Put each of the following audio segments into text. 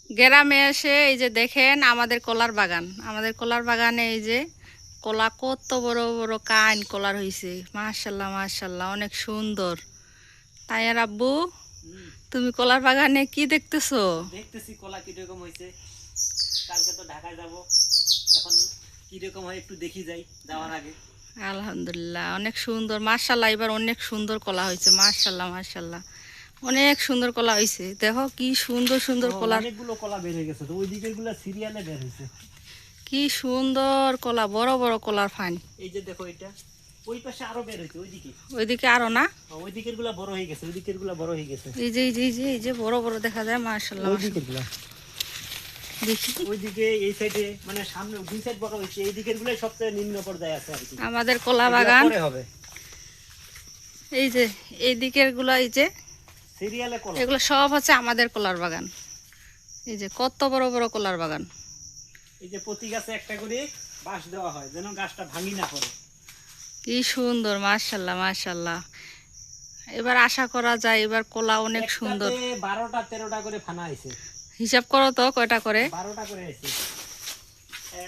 গ্রামে এসে এই যে দেখেন আমাদের কলার বাগান, আমাদের কলার বাগানে এই যে কলা কত বড় বড় কান কলার হয়েছে। মাশাল্লাহ মাশাল্লাহ, অনেক সুন্দর। তাই আর আব্বু, তুমি কলার বাগানে কি দেখতেছো? দেখতেছি কলা কিরকম হয়েছে। কালকে তো ঢাকায় যাব, এখন কিরকম হয় একটু দেখি যাই যাওয়ার আগে। আলহামদুলিল্লাহ, অনেক সুন্দর মাশাল্লাহ। এবার অনেক সুন্দর কলা হয়েছে, মাশাল্লাহ মাশাল্লাহ, অনেক সুন্দর কলা হয়েছে। দেখো কি সুন্দর সুন্দর কলা, অনেকগুলো কলা বের হয়ে গেছে, তো ওই দিকের গুলা সিরিয়ালে বের হয়েছে। কি সুন্দর কলা, বড় বড় কলার ফাইন। এই যে দেখো এটা, ওই পাশে আরো বের হয়েছে ওইদিকে। ওইদিকে আরো না, ওই দিকের গুলা বড় হয়ে গেছে, ওই দিকের গুলা বড় হয়ে গেছে। এই যে এই যে এই যে এই যে বড় বড় দেখা যায়, মাশাল্লাহ। ওই দিকের গুলা দেখি ওইদিকে, এই সাইডে মানে সামনে দুই সাইড বড় হয়েছে, এই দিকের গুলাই সবচেয়ে নিম্ন পর্যায়ে আছে আর কি। আমাদের কলা বাগান পরে হবে। এই যে এই দিকের গুলা, এই যে সিরিয়ালে কলা, এগুলো সব হচ্ছে আমাদের কলার বাগান। এই যে কত বড় বড় কলার বাগান। এই যে প্রতি গাছে একটা করে বাঁশ দেওয়া হয় যেন গাছটা ভাঙি না পড়ে। কি সুন্দর, মাশাল্লাহ মাশাল্লাহ। এবার আশা করা যায় এবার কলা অনেক সুন্দর। 12টা 13টা করে ফানা হয়েছে। হিসাব করো তো কয়টা করে। 12টা করে হয়েছে।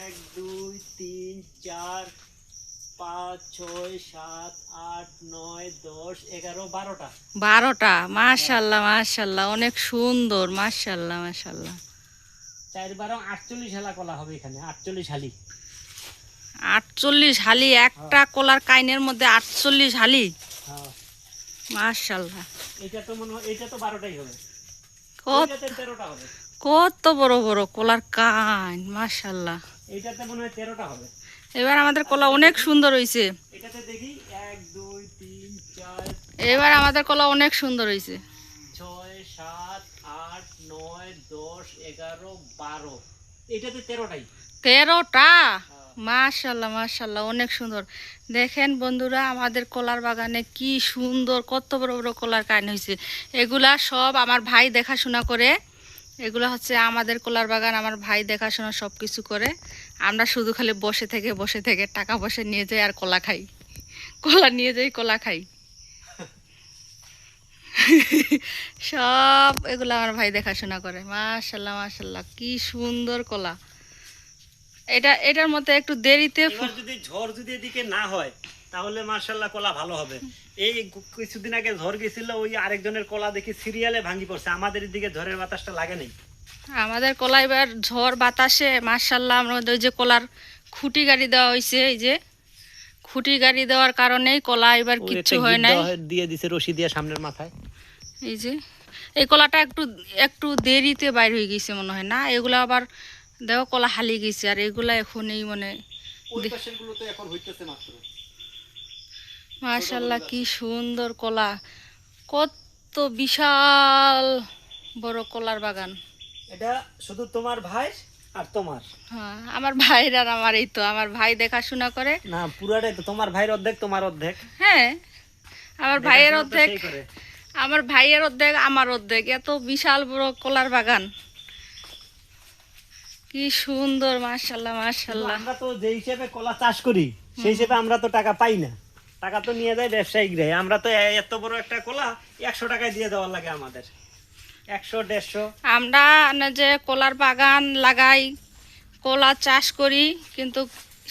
1 2 3 4 5 6 7 8 9 10 11 12টা। 12টা, মাশাল্লাহ মাশাল্লাহ, অনেক সুন্দর, মাশাল্লাহ মাশাল্লাহ। 4 12 48 হালা কলা হবে এখানে, 48 হালি। 48 হালি, একটা কলার কাইনের মধ্যে 48 হালি, হ্যাঁ মাশাল্লাহ। এটা তো মনে হয় এটা তো 12টাই হবে, কত এটাতে 13টা হবে। কত বড় বড় কলার কান, মাশাল্লাহ। এটাতে মনে হয় 13টা হবে। এবার আমাদের কলা অনেক সুন্দর হয়েছে। এটাতে দেখি 1 2 3 4 এবার আমাদের কলা অনেক সুন্দর হয়েছে। 6 7 8 9 10 11 12, এটাতে 13টাই। 13টা, মাশাল্লাহ মাশাল্লাহ, অনেক সুন্দর। দেখেন বন্ধুরা, আমাদের কলার বাগানে কি সুন্দর কত বড় বড় কলার কান হয়েছে। এগুলা সব আমার ভাই দেখাশোনা করে। এগুলো হচ্ছে আমাদের কলার বাগান, আমার ভাই দেখাশোনা সব কিছু করে। আমরা শুধু খালি বসে থেকে টাকা পয়সা নিয়ে যাই আর কলা খাই, কলা নিয়ে যাই কলা খাই। সব এগুলো আমার ভাই দেখাশোনা করে। মাশাল্লাহ মাশাল্লাহ, কি সুন্দর কলা। এটার মধ্যে একটু দেরিতে এবার যদি ঝড় যদি এদিকে না হয় তাহলে মাশাআল্লাহ কলা ভালো হবে। এই কিছুদিন আগে ঝড় গেছিল, ওই আরেকজনের কলা দেখি সিরিয়ালে ভাঙি পড়ছে, আমাদের এদিকে ঝড়ের বাতাসটা লাগে নাই। আমাদের কলা এবার ঝড় বাতাসে মাশাল্লাহ, আমাদের ওই যে কলার খুঁটি গাড়ি দেওয়া হয়েছে, এই যে খুঁটি গাড়ি দেওয়ার কারণেই কলা এবার কিচ্ছু হয় নাই। দিয়ে দিছে রশি দিয়ে সামনের মাথায়। এই যে এই কলাটা একটু একটু দেরিতে বাইর হয়ে গেছে মনে হয় না, এগুলো আবার দেখো কলা হালি গেছে, আর এগুলা এখনই মানে ওই পাশের গুলো তো এখন হইতেছে মাত্র। মাশাল্লাহ কি সুন্দর কলা, কত বিশাল বড় কলার বাগান। এটা শুধু তোমার ভাই আর তোমার? হ্যাঁ, আমার ভাইয়ের আর আমার, এই তো আমার ভাই দেখাশোনা করে। না পুরাটাই তো তোমার ভাইয়ের অর্ধেক তোমার অর্ধেক। হ্যাঁ, আমার ভাইয়ের দেখাশোনা তো অর্ধেক, সেই করে। আমার ভাইয়ের অর্ধেক আমার অর্ধেক। এত বিশাল বড় কলার বাগান, কি সুন্দর, মাশাল্লাহ কিন্তু মাশাল্লাহ। আমরা তো যে হিসেবে কলা চাষ করি সেই হিসেবে আমরা তো টাকা পাই না, টাকা তো নিয়ে যায় ব্যবসায়িকরা। আমরা তো এত বড় একটা কলা 100 টাকায় দিয়ে দেওয়ার লাগে আমাদের, 100 150। আমরা না যে কলার বাগান লাগাই, কলা চাষ করি, কিন্তু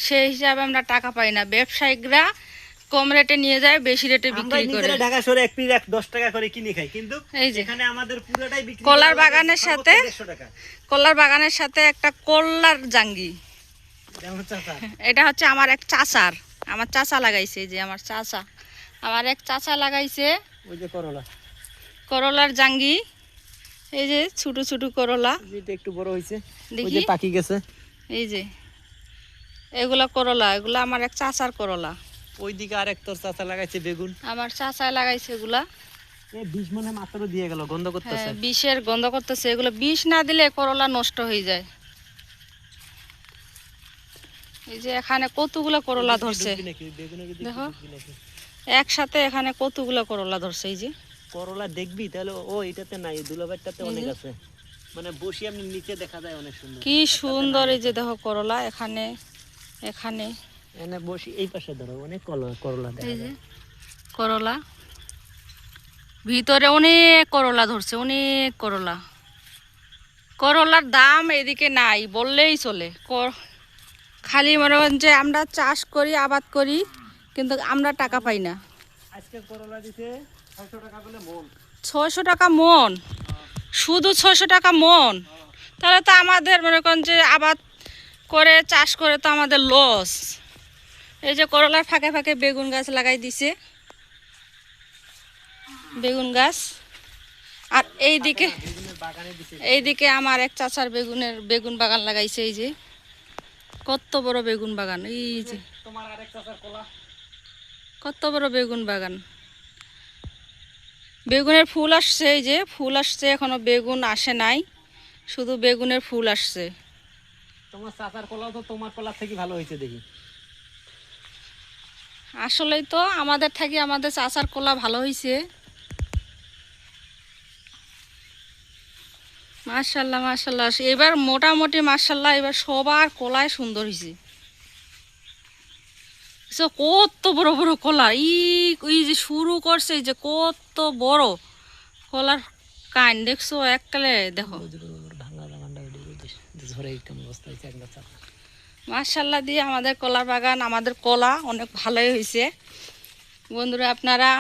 সেই হিসাবে আমরা টাকা পাই না। ব্যবসায়িকরা কম রেটে নিয়ে যায়, বেশি রেটে আমরা বিক্রি করে। নিজেরা ঢাকা শহরে এক পিস 10 টাকা করে কিনে খাই, কিন্তু এই যে এখানে আমাদের পুরোটাই বিক্রি কলার করা লাগে বাগানের সর্বোচ্চ সাথে, 150 টাকা। কলার বাগানের সাথে একটা কলার জাঙ্গি, যেমন চাচা, এটা হচ্ছে আমার এক চাচার, আমার চাচা লাগাইছে। এই যে আমার চাচা, আমার এক চাচা লাগাইছে ওই যে করলা, করলার জাঙ্গি। এই যে ছোট ছোট করলা, যেটা একটু বড় হইছে, ওই দেখি যে পাকি গেছে। এই যে এগুলা করলা, এগুলা আমার এক চাচার করলা। ওইদিকে আরেক তোর চাচা লাগাইছে বেগুন, আমার চাচা লাগাইছে এগুলা। এই 20 মনে মাত্র দিয়ে গেল, গন্ধ করতেছে। হ্যাঁ, বিষের গন্ধ করতেছে। এগুলো বিষ না দিলে করলা নষ্ট হয়ে যায়। এই যে এখানে কতগুলো করলা ধরছে, দেখো একসাথে এখানে কতগুলো করলা ধরছে। এই যে করলা দেখবি তাহলে, ও এটাতে নাই, দুলাবাইটাতে অনেক আছে, মানে বসি আপনি নিচে দেখা যায় অনেক সুন্দর, কি সুন্দর। এই যে দেখো করলা এখানে, এখানে এনে বসি এই পাশে ধরো অনেক করলা দেখা এই যে যায়। করলা ভিতরে অনেক করলা ধরছে, অনেক করলা। করলার দাম এদিকে নাই বললেই চলে। খালি মনে করেন যে আমরা চাষ করি, আবাদ করি, কিন্তু আমরা টাকা পাই না। আজকে করলা দিতে 600 টাকা বলে মন। 600 টাকা মন? শুধু 600 টাকা মন? তাহলে তো আমাদের মনে করেন যে আবাদ করে চাষ করে তো আমাদের লস। এই যে করলার ফাঁকে ফাঁকে বেগুন গাছ লাগাই দিছে, বেগুন গাছ। আর এইদিকে আমার এক চাচার বেগুন বাগান লাগাইছে। এই যে কত বড় বেগুন বাগান, এই যে তোমার আরেক চাচার কলা। কত বড় বেগুন বাগান। বেগুনের ফুল আসছে, এই যে ফুল আসছে, এখনো বেগুন আসে নাই, শুধু বেগুনের ফুল আসছে। তোমার চাচার কলা তো তোমার কলা থেকে ভালো হয়েছে দেখি। আসলেই তো আমাদের থেকে আমাদের চাচার কলা ভালো হয়েছে। মাশাল্লাহ মাশাল্লাহ, এবার মোটামুটি মাশাল্লাহ এবার সবার কলাই সুন্দর হয়েছে। কত বড় বড় কলা, এই যে শুরু করছে, এই যে কত বড় কলার কান দেখছো এককালে, দেখো মাশাল্লাহ দিয়ে আমাদের কলার বাগান, আমাদের কলা অনেক ভালোই হয়েছে। বন্ধুরা আপনারা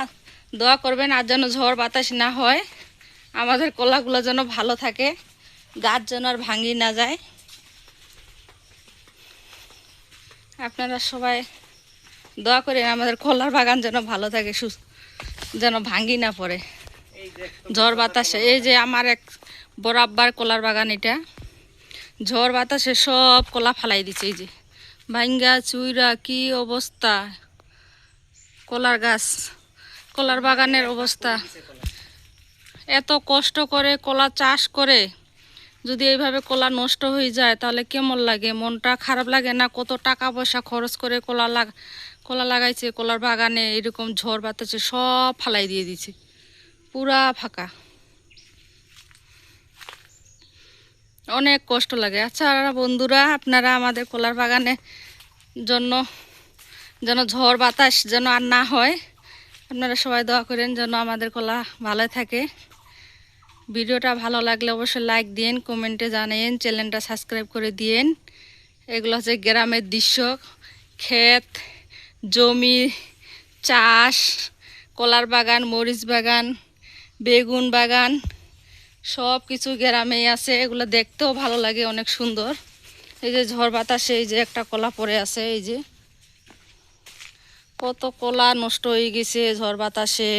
দোয়া করবেন আর যেন ঝড় বাতাস না হয়, আমাদের কলাগুলো যেন ভালো থাকে, গাছ যেন আর ভাঙি না যায়। আপনারা সবাই দোয়া করেন আমাদের কলার বাগান যেন ভালো থাকে, যেন ভাঙি না পড়ে ঝড় বাতাসে। এই যে আমার এক বড় আব্বার কলার বাগান, এটা ঝড় বাতাসে সব কলা ফালাই দিচ্ছে। এই যে ভাঙ্গা চুইরা কি অবস্থা কলার গাছ, কলার বাগানের অবস্থা। এত কষ্ট করে কলা চাষ করে যদি এইভাবে কলা নষ্ট হয়ে যায় তাহলে কেমন লাগে, মনটা খারাপ লাগে না? কত টাকা পয়সা খরচ করে কলা লাগাইছে কলার বাগানে, এরকম ঝড় বাতাসে সব ফালাই দিয়ে দিছে, পুরা ফাঁকা, অনেক কষ্ট লাগে। আচ্ছা বন্ধুরা আপনারা আমাদের কলার বাগানে যেন ঝড় বাতাস যেন আর না হয়, আপনারা সবাই দোয়া করেন যেন আমাদের কলা ভালো থাকে। ভিডিওটা ভালো লাগলে অবশ্যই লাইক দিন, কমেন্টে জানাইন, চ্যানেলটা সাবস্ক্রাইব করে দিন। এগুলো হচ্ছে গ্রামের দৃশ্য, ক্ষেত, জমি, চাষ, কলার বাগান, মরিচ বাগান, বেগুন বাগান, সব কিছু গ্রামেই আছে। এগুলো দেখতেও ভালো লাগে, অনেক সুন্দর। এই যে ঝড় বাতাসে এই যে একটা কলা পড়ে আছে, এই যে কত কলা নষ্ট হয়ে গেছে ঝড় বাতাসে।